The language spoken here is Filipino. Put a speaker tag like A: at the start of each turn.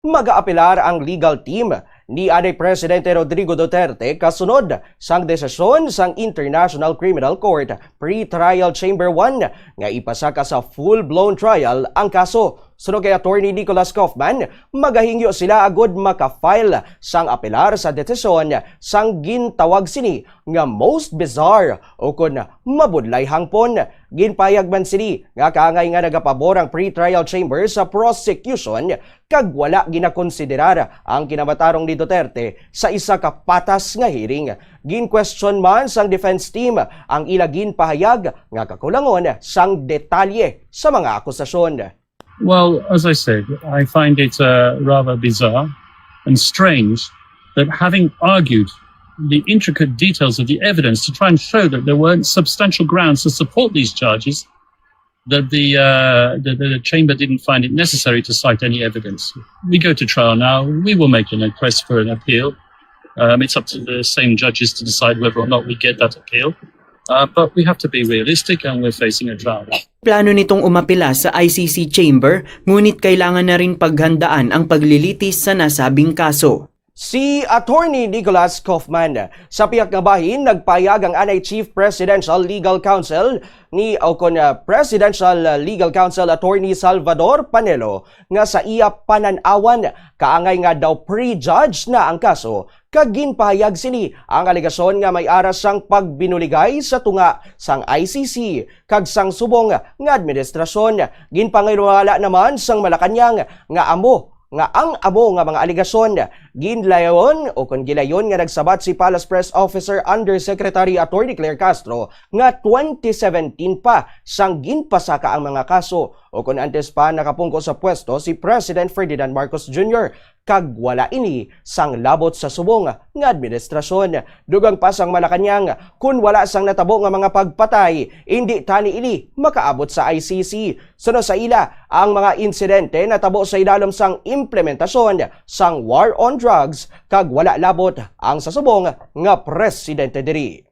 A: Mag-aapelar ang legal team ni Anay Presidente Rodrigo Duterte kasunod sang desisyon sang International Criminal Court Pre-Trial Chamber 1 nga ipasaka sa full-blown trial ang kaso. Sunod kay Attorney Nicholas Kaufman, magahingyo sila agod makafile sang apelar sa desisyon sang gintawag sini nga most bizarre o kun mabudlay hangpon. Ginpayag man sini nga kaangay nga nagapabor ang pre-trial chamber sa prosecution kag wala ginakonsiderar ang kinamatarong ni Duterte sa isa ka patas nga hearing. Gin-question man sang defense team ang ila ginpahayag nga kakulangon sang detalye sa mga akusasyon.
B: Well, as I said, I find it rather bizarre and strange that having argued the intricate details of the evidence to try and show that there weren't substantial grounds to support these charges, that the chamber didn't find it necessary to cite any evidence. We go to trial now. We will make an request for an appeal. It's up to the same judges to decide whether or not we get that appeal. But we have to be realistic and we're facing a trial.
C: Plano nitong umapila sa ICC Chamber, ngunit kailangan na rin paghandaan ang paglilitis sa nasabing kaso.
A: Si Attorney Nicholas Kaufman sa piyak nga bahin nagpayag ang anay Chief Presidential Legal Counsel ni Presidential Legal Counsel Attorney Salvador Panelo nga sa iya pananawan kaangay nga daw pre-judge na ang kaso kag ginpahayag sini ang alegasyon nga may aras sang pagbinuligay sa tunga sang ICC kag sang subong nga administrasyon. Ginpangilwala naman sang Malacañang nga ang amo nga mga aligasyon ginlayon o kung gilayon nga nagsabat si Palace Press Officer Undersecretary Attorney Claire Castro nga 2017 pa sang ginpasaka ang mga kaso o kung antes pa nakapungko sa pwesto si President Ferdinand Marcos Jr. kag wala ini sang labot sa subong nga administrasyon. Dugang pa sang Malacañang kun wala sang natabo nga mga pagpatay hindi tani ini makaabot sa ICC. Suno sa ila ang mga insidente natabo sa ilalom sang implementasyon sang war on drugs kag wala labot ang sasubong nga presidente diri.